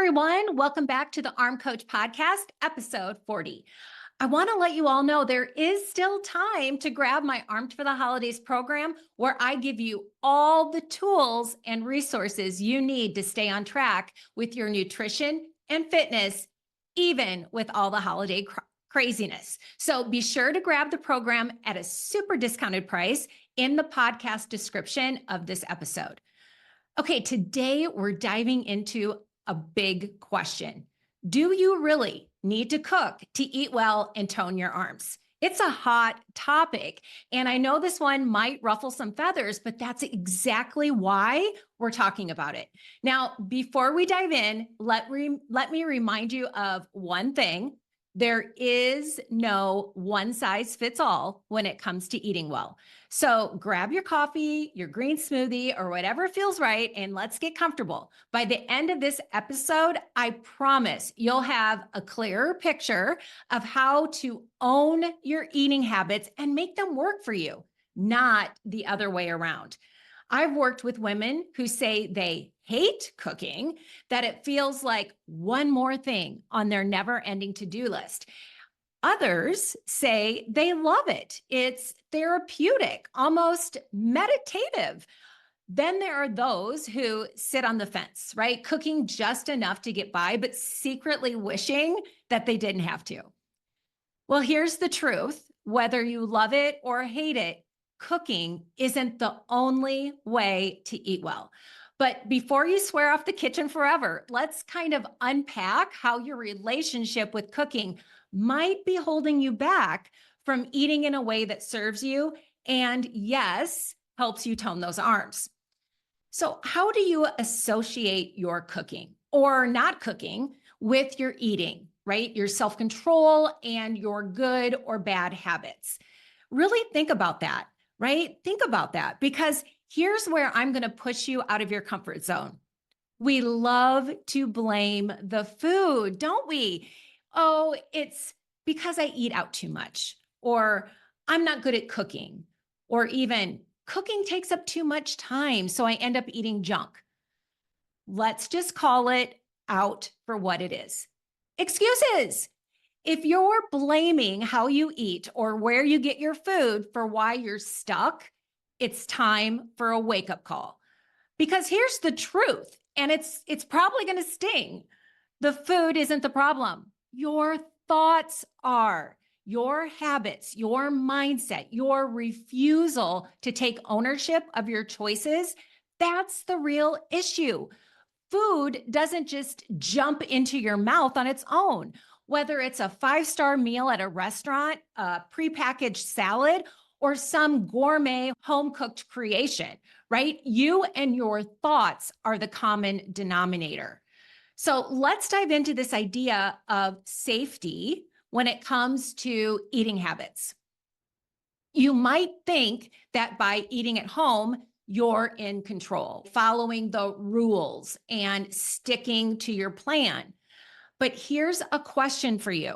everyone. Welcome back to the Arm Coach Podcast, episode 40. I want to let you all know there is still time to grab my Armed for the Holidays program, where I give you all the tools and resources you need to stay on track with your nutrition and fitness, even with all the holiday craziness. So be sure to grab the program at a super discounted price in the podcast description of this episode. Okay, today we're diving into a big question. Do you really need to cook to eat well and tone your arms? It's a hot topic, and I know this one might ruffle some feathers, but that's exactly why we're talking about it. Now, before we dive in, let me remind you of one thing. There is no one size fits all when it comes to eating well. So grab your coffee, your green smoothie, or whatever feels right, and let's get comfortable. By the end of this episode, I promise you'll have a clearer picture of how to own your eating habits and make them work for you, not the other way around. I've worked with women who say they hate cooking, that it feels like one more thing on their never-ending to-do list. Others say they love it. It's therapeutic, almost meditative. Then there are those who sit on the fence, right? Cooking just enough to get by, but secretly wishing that they didn't have to. Well, here's the truth. Whether you love it or hate it, cooking isn't the only way to eat well. But before you swear off the kitchen forever, let's kind of unpack how your relationship with cooking might be holding you back from eating in a way that serves you and, yes, helps you tone those arms. So how do you associate your cooking or not cooking with your eating, right? Your self-control and your good or bad habits. Really think about that, right? Think about that, because here's where I'm going to push you out of your comfort zone. We love to blame the food, don't we? Oh, it's because I eat out too much, or I'm not good at cooking, or even cooking takes up too much time, so I end up eating junk. Let's just call it out for what it is. Excuses. If you're blaming how you eat or where you get your food for why you're stuck, it's time for a wake-up call. Because here's the truth, and it's probably going to sting. The food isn't the problem. Your thoughts are. Your habits, your mindset, your refusal to take ownership of your choices, that's the real issue. Food doesn't just jump into your mouth on its own. Whether it's a 5-star meal at a restaurant, a prepackaged salad, or some gourmet home-cooked creation, right? You and your thoughts are the common denominator. So let's dive into this idea of safety when it comes to eating habits. You might think that by eating at home, you're in control, following the rules and sticking to your plan. But here's a question for you.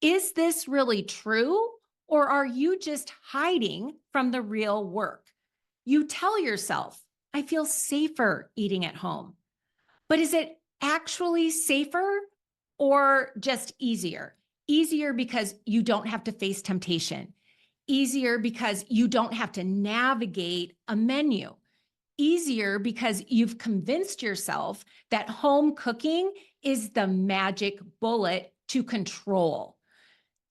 Is this really true, or are you just hiding from the real work? You tell yourself, I feel safer eating at home. But is it actually safer or just easier? Easier because you don't have to face temptation. Easier because you don't have to navigate a menu. Easier because you've convinced yourself that home cooking is the magic bullet to control.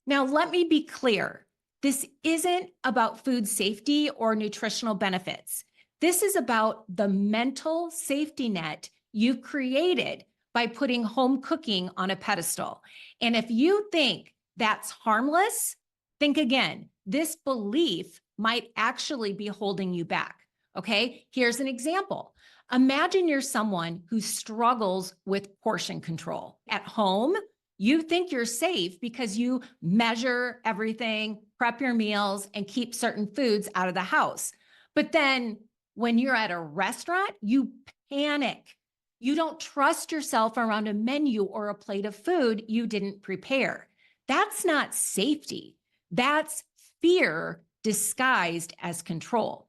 Now, let me be clear. This isn't about food safety or nutritional benefits. This is about the mental safety net you've created by putting home cooking on a pedestal. And if you think that's harmless, think again. This belief might actually be holding you back. Okay, here's an example. Imagine you're someone who struggles with portion control. At home, you think you're safe because you measure everything, prep your meals, and keep certain foods out of the house. But then when you're at a restaurant, you panic. You don't trust yourself around a menu or a plate of food you didn't prepare. That's not safety. That's fear disguised as control.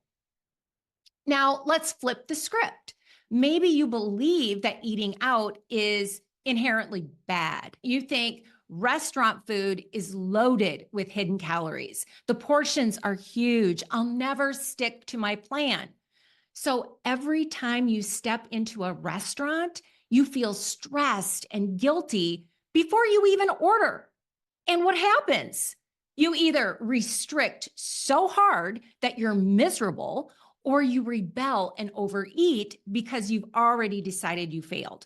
Now, let's flip the script. Maybe you believe that eating out is inherently bad. You think restaurant food is loaded with hidden calories. The portions are huge. I'll never stick to my plan. So every time you step into a restaurant, you feel stressed and guilty before you even order. And what happens? You either restrict so hard that you're miserable, or you rebel and overeat because you've already decided you failed.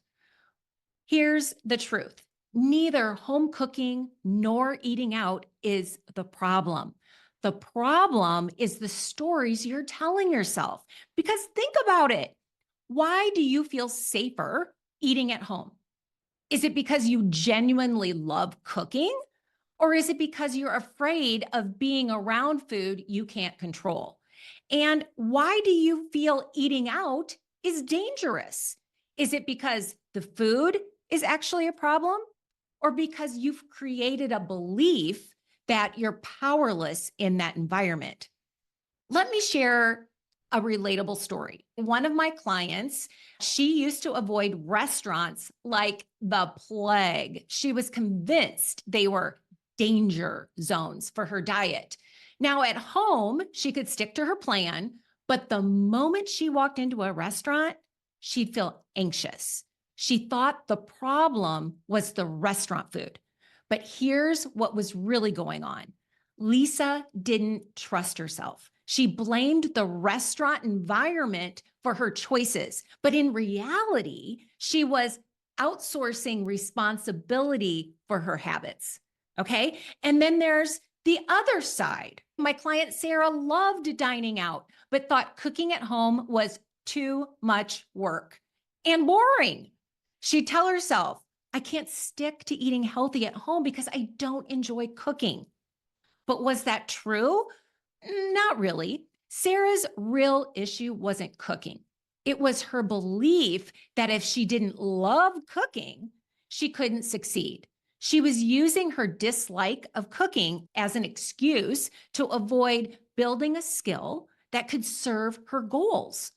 Here's the truth. Neither home cooking nor eating out is the problem. The problem is the stories you're telling yourself. Because think about it. Why do you feel safer eating at home? Is it because you genuinely love cooking? Or is it because you're afraid of being around food you can't control? And why do you feel eating out is dangerous? Is it because the food is actually a problem? Or because you've created a belief that you're powerless in that environment? Let me share a relatable story. One of my clients, she used to avoid restaurants like the plague. She was convinced they were danger zones for her diet. Now, at home, she could stick to her plan, but the moment she walked into a restaurant, she'd feel anxious. She thought the problem was the restaurant food. But here's what was really going on. Lisa didn't trust herself. She blamed the restaurant environment for her choices. But in reality, she was outsourcing responsibility for her habits. Okay. And then there's the other side. My client Sarah loved dining out, but thought cooking at home was too much work and boring. She'd tell herself, I can't stick to eating healthy at home because I don't enjoy cooking. But was that true? Not really. Sarah's real issue wasn't cooking. It was her belief that if she didn't love cooking, she couldn't succeed. She was using her dislike of cooking as an excuse to avoid building a skill that could serve her goals.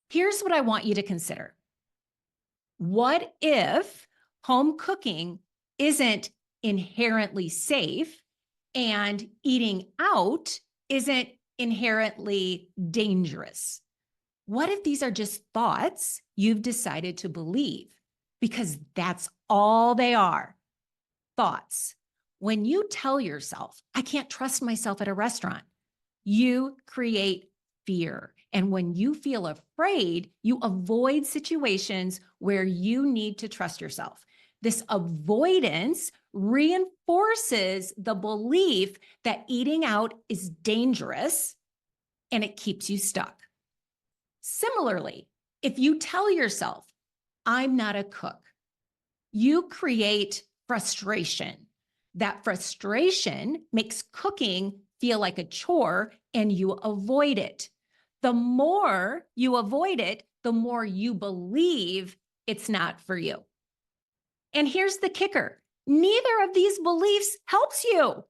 Here's what I want you to consider. What if home cooking isn't inherently safe and eating out isn't inherently dangerous? What if these are just thoughts you've decided to believe? Because that's all they are, thoughts. When you tell yourself, I can't trust myself at a restaurant, you create fear. And when you feel afraid, you avoid situations where you need to trust yourself. This avoidance reinforces the belief that eating out is dangerous and it keeps you stuck. Similarly, if you tell yourself, I'm not a cook, you create frustration. That frustration makes cooking feel like a chore and you avoid it. The more you avoid it, the more you believe it's not for you. And here's the kicker. Neither of these beliefs helps you.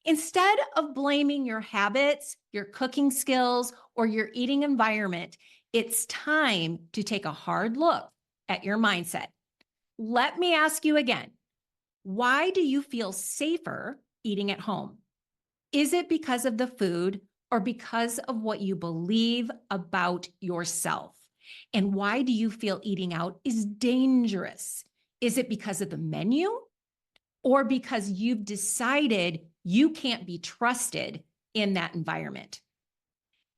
Instead of blaming your habits, your cooking skills, or your eating environment, it's time to take a hard look at your mindset. Let me ask you again, why do you feel safer eating at home? Is it because of the food or because of what you believe about yourself? And why do you feel eating out is dangerous? Is it because of the menu or because you've decided you can't be trusted in that environment?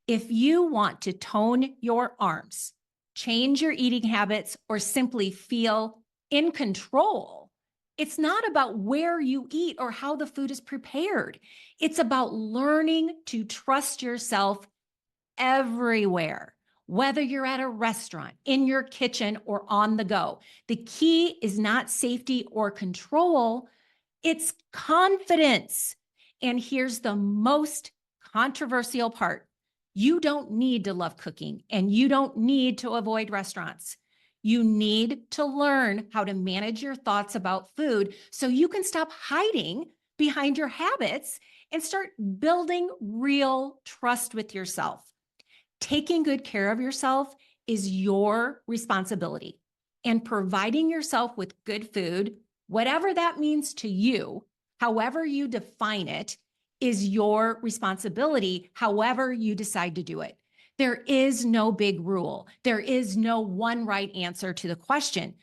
If you want to tone your arms, change your eating habits, or simply feel in control, it's not about where you eat or how the food is prepared. It's about learning to trust yourself everywhere, whether you're at a restaurant, in your kitchen, or on the go. The key is not safety or control, it's confidence. And here's the most controversial part. You don't need to love cooking and you don't need to avoid restaurants. You need to learn how to manage your thoughts about food so you can stop hiding behind your habits and start building real trust with yourself. Taking good care of yourself is your responsibility. And providing yourself with good food, whatever that means to you, however you define it, is your responsibility, however you decide to do it. There is no big rule. There is no one right answer to the question.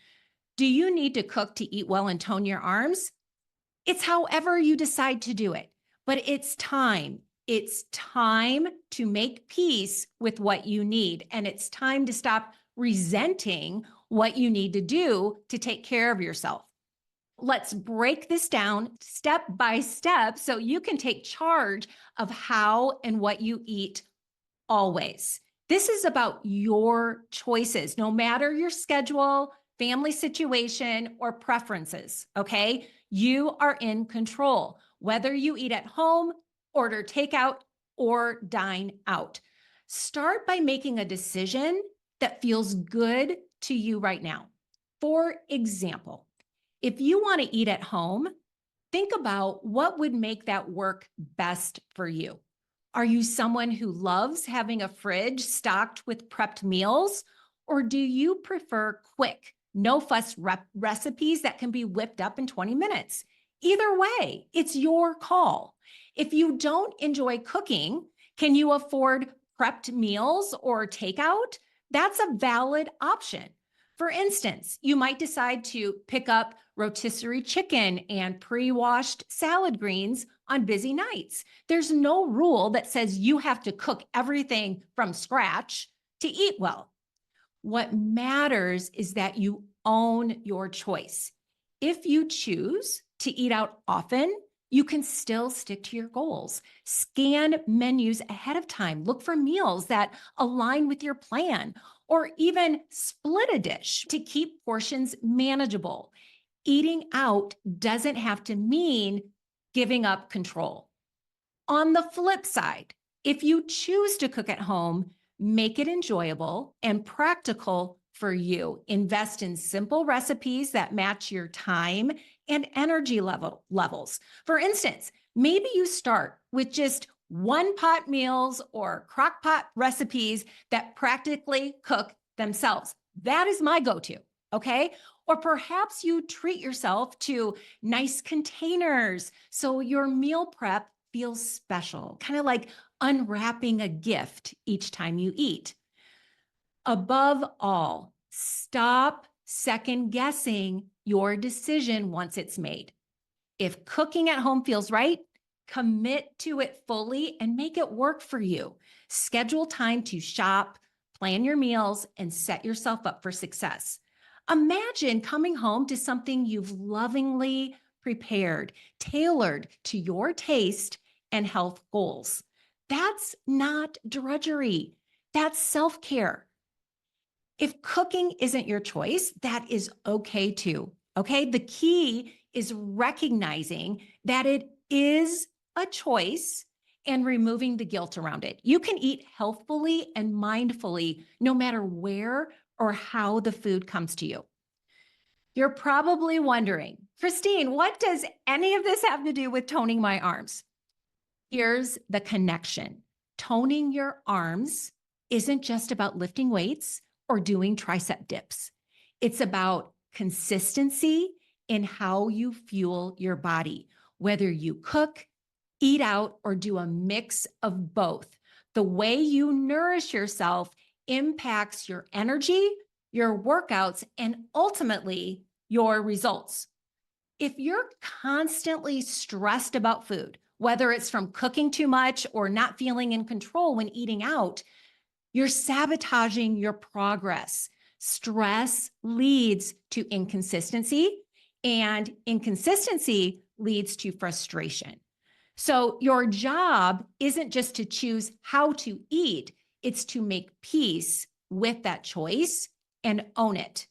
Do you need to cook to eat well and tone your arms? It's however you decide to do it, but it's time. It's time to make peace with what you need. And it's time to stop resenting what you need to do to take care of yourself. Let's break this down step by step so you can take charge of how and what you eat always. This is about your choices, no matter your schedule, family situation, or preferences, okay? You are in control, whether you eat at home, order takeout, or dine out. Start by making a decision that feels good to you right now. For example, if you want to eat at home, think about what would make that work best for you. Are you someone who loves having a fridge stocked with prepped meals? Or do you prefer quick, no fuss recipes that can be whipped up in 20 minutes? Either way, it's your call. If you don't enjoy cooking, can you afford prepped meals or takeout? That's a valid option. For instance, you might decide to pick up rotisserie chicken and pre-washed salad greens on busy nights. There's no rule that says you have to cook everything from scratch to eat well. What matters is that you own your choice. If you choose to eat out often, you can still stick to your goals. Scan menus ahead of time. Look for meals that align with your plan, or even split a dish to keep portions manageable. Eating out doesn't have to mean giving up control. On the flip side, if you choose to cook at home, make it enjoyable and practical for you. Invest in simple recipes that match your time and energy levels. For instance, maybe you start with just one pot meals or crock pot recipes that practically cook themselves. That is my go-to, okay? Or perhaps you treat yourself to nice containers so your meal prep feels special, kind of like unwrapping a gift each time you eat. Above all, stop second guessing your decision once it's made. If cooking at home feels right, commit to it fully and make it work for you. Schedule time to shop, plan your meals, and set yourself up for success. Imagine coming home to something you've lovingly prepared, tailored to your taste and health goals. That's not drudgery. That's self-care. If cooking isn't your choice, that is okay too. Okay. The key is recognizing that it is a choice and removing the guilt around it. You can eat healthfully and mindfully no matter where or how the food comes to you. You're probably wondering, Christine, what does any of this have to do with toning my arms? Here's the connection. Toning your arms isn't just about lifting weights or doing tricep dips. It's about consistency in how you fuel your body, whether you cook, eat out, or do a mix of both. The way you nourish yourself impacts your energy, your workouts, and ultimately your results. If you're constantly stressed about food, whether it's from cooking too much or not feeling in control when eating out, you're sabotaging your progress. Stress leads to inconsistency, and inconsistency leads to frustration. So your job isn't just to choose how to eat, it's to make peace with that choice and own it.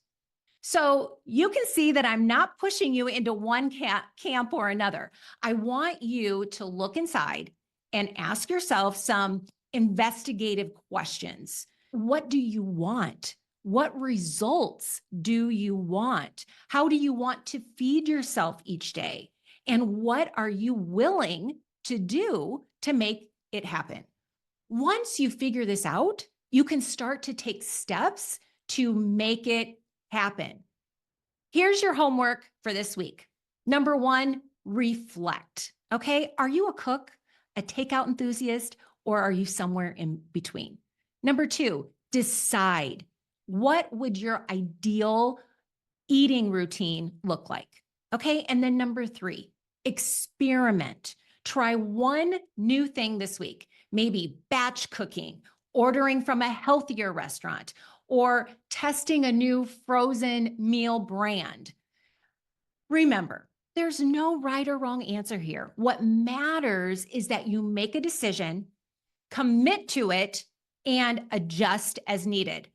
So you can see that I'm not pushing you into one camp or another. I want you to look inside and ask yourself some investigative questions. What do you want? What results do you want? How do you want to feed yourself each day? And what are you willing to do to make it happen? Once you figure this out, you can start to take steps to make it happen. Here's your homework for this week. Number 1, reflect. Okay, are you a cook, a takeout enthusiast, or are you somewhere in between? Number 2, decide. What would your ideal eating routine look like? Okay, and then number 3, experiment. Try one new thing this week, maybe batch cooking, ordering from a healthier restaurant, or testing a new frozen meal brand. Remember, there's no right or wrong answer here. What matters is that you make a decision, commit to it, and adjust as needed.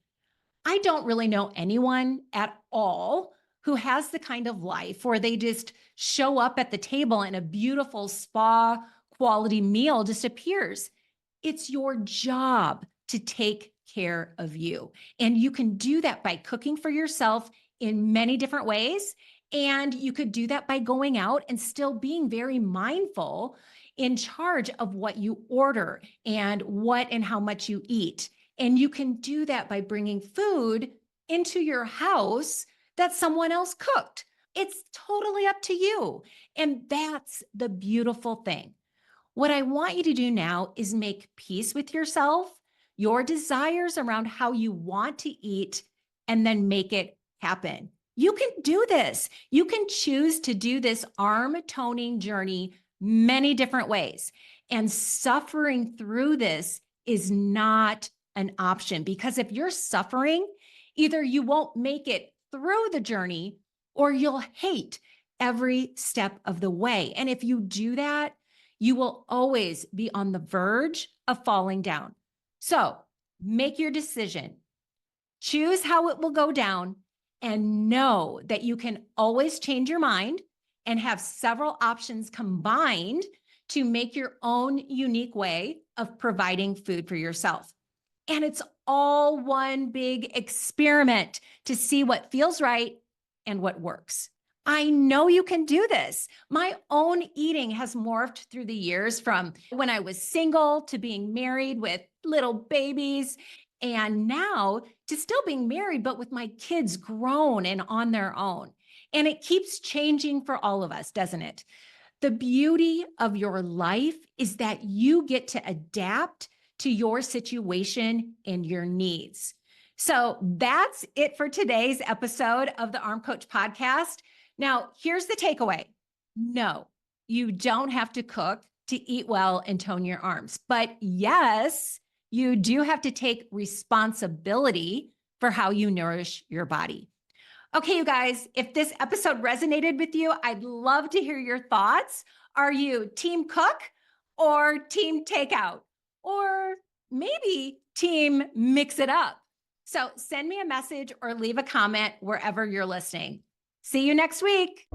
I don't really know anyone at all who has the kind of life where they just show up at the table and a beautiful spa quality meal just appears. It's your job to take care of you. And you can do that by cooking for yourself in many different ways. And you could do that by going out and still being very mindful in charge of what you order and what and how much you eat. And you can do that by bringing food into your house that someone else cooked. It's totally up to you. And that's the beautiful thing. What I want you to do now is make peace with yourself, your desires around how you want to eat, and then make it happen. You can do this. You can choose to do this arm toning journey many different ways. And suffering through this is not an option, because if you're suffering, either you won't make it through the journey or you'll hate every step of the way. And if you do that, you will always be on the verge of falling down. So make your decision, choose how it will go down, and know that you can always change your mind and have several options combined to make your own unique way of providing food for yourself. And it's all one big experiment to see what feels right and what works. I know you can do this. My own eating has morphed through the years, from when I was single to being married with little babies, and now to still being married, but with my kids grown and on their own. And it keeps changing for all of us, doesn't it? The beauty of your life is that you get to adapt to your situation and your needs. So that's it for today's episode of the Arm Coach Podcast. Now, here's the takeaway. No, you don't have to cook to eat well and tone your arms. But yes, you do have to take responsibility for how you nourish your body. Okay, you guys, if this episode resonated with you, I'd love to hear your thoughts. Are you team cook or team takeout? Or maybe team mix it up? So send me a message or leave a comment wherever you're listening. See you next week.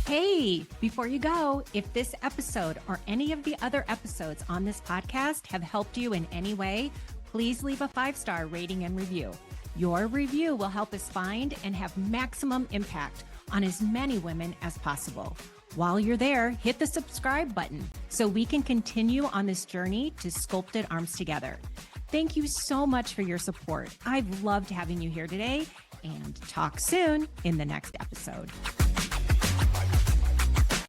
Hey, before you go, if this episode or any of the other episodes on this podcast have helped you in any way, please leave a 5-star rating and review. Your review will help us find and have maximum impact on as many women as possible. While you're there, hit the subscribe button so we can continue on this journey to sculpted arms together. Thank you so much for your support. I've loved having you here today, and talk soon in the next episode.